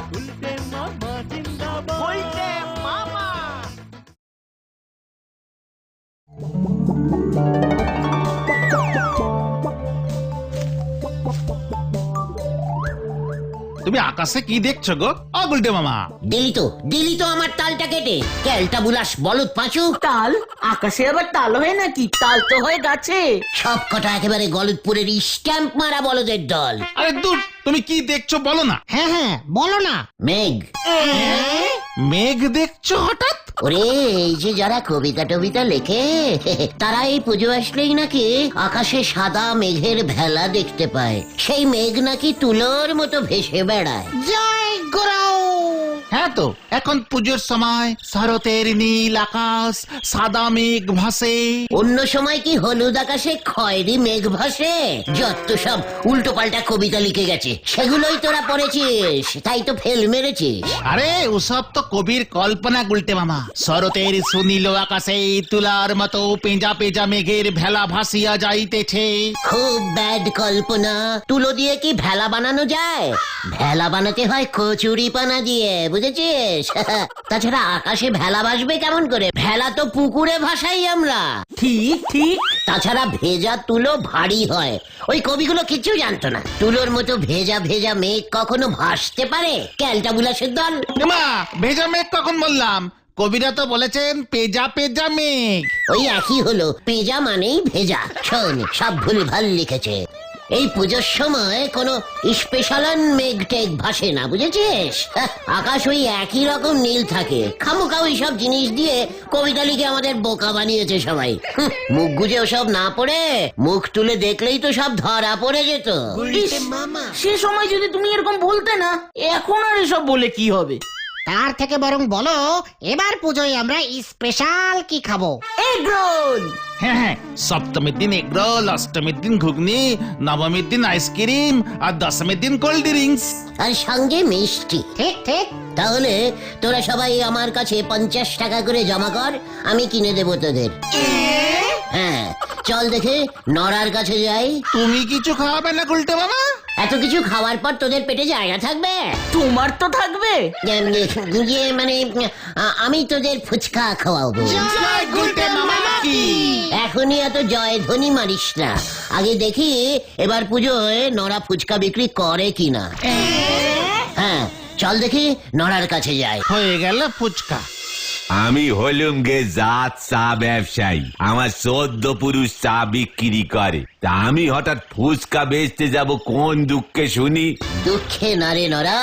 তুমি আকাশে কি দেখছো গো গুলটে মামা? দিলি তো আমার তালটা কেটে। ক্যালটা বুলাস বলদ পাঁচু। তাল? আকাশে আবার তাল হয় নাকি? তাল তো হয় গাছে। সব কটা একেবারে গলদপুরের স্ট্যাম্প মারা বলদের দল। আরে দূর, তুমি কি দেখছো বলো না। হ্যাঁ বলো না। মেঘ। মেঘ দেখছো হঠাৎ? ওরে, এই যে যারা কবিতা টবিতা লেখে তারা এই পুজো আসলেই নাকি আকাশে সাদা মেঘের ভেলা দেখতে পায়। সেই মেঘ নাকি তুলোর মতো ভেসে বেড়ায়। জয় গুরু। হ্যাঁ তো, এখন পুজোর সময় শরতের নীল আকাশ, সাদা মেঘ ভাসে। অন্য সময় কি হলুদ আকাশে খয়েরি মেঘ ভাসে? যত সব উল্টো পাল্টা কবিতা লিখে গেছে, সেগুলোই তোরা পড়েছিস, তাই তো ফেল মেরেছিস। আরে ওসব তো কবির কল্পনা গুলটে মামা। শরতের সুনীল আকাশে তুলার মতো পেঁজা পেঁজা মেঘের ভেলা ভাসিয়া যাইতেছে। খুব ব্যাড কল্পনা। তুলো দিয়ে কি ভেলা বানানো যায়? ভেলা বানাতে হয় কচুরি পানা দিয়ে, বুঝেছিস? তাছাড়া আকাশে ভেলা ভাসবে কেমন করে? ভেলা তো পুকুরে ভাসাই আমরা। ঠিক ঠিক। তাছাড়া ভেজা তুলো ভারী হয়। ওই কবিগুলো কিছু জানতো না। তুলোর মতো ভেজা ভেজা মেঘ কখনো ভাসতে পারে? ক্যালটা বুলাসের দল। মা, ভেজা মেঘ কখন বললাম? কবিরা তো বলেছেন পেঁজা পেঁজা মেঘ। ওই একই হলো, পেঁজা মানেই ভেজা। শোন, সব ভুলভাল লিখেছে। এই পুজোর সময় কোনো স্পেশাল মেঘ টেঘ ভাসে না, বুঝেছিস? আকাশ ওই একই রকম নীল থাকে। খামোখা ওই সব জিনিস দিয়ে কবিতা লিখে আমাদের বোকা বানিয়েছে সবাই। মুখ গুজে ওসব না পড়ে মুখ তুলে দেখলেই তো সব ধরা পড়ে যেত। সে সময় যদি তুমি এরকম বলতে না, এখন আর এসব বলে কি হবে? তার থেকে বরং বলো, এবার পুজোয় আমরা স্পেশাল কি খাবো? Egg roll. হ্যাঁ, সপ্তমীর দিন এগরোল, অষ্টমীর দিন ঘুগনি, নবমীর দিন আইসক্রিম, আর দশমীর দিন কোল্ড ড্রিঙ্কস। আর সঙ্গে মিষ্টি। ঠিক ঠিক। তাহলে তোরা সবাই আমার কাছে 50 টাকা করে জমা কর, আমি কিনে দেবো তোদের। হ্যাঁ, চল দেখে নড়ার কাছে যাই। তুমি কিছু খাওয়াবে না গুলটে মামা? এত কিছু খাওয়ার পর তোদের পেটে জায়গা থাকবে? তোমার তো থাকবে। মানে আমি তোদের ফুচকা খাওয়াবো। গুলটে মামা কি? এখনই এত জয় ধ্বনি মারিস না। আগে দেখি এবার পুজোয় নড়া ফুচকা বিক্রি করে কিনা। হ্যাঁ, চল দেখি নড়ার কাছে যাই। হয়ে গেল ফুচকা। আমি হলুম গে জাত চা ব্যবসায়ী। আমার 14 পুরুষ চা বিক্রি করে। তা আমি হঠাৎ ফুচকা বেচতে যাব কোন দুঃখে শুনি? দুঃখে না রে নড়া,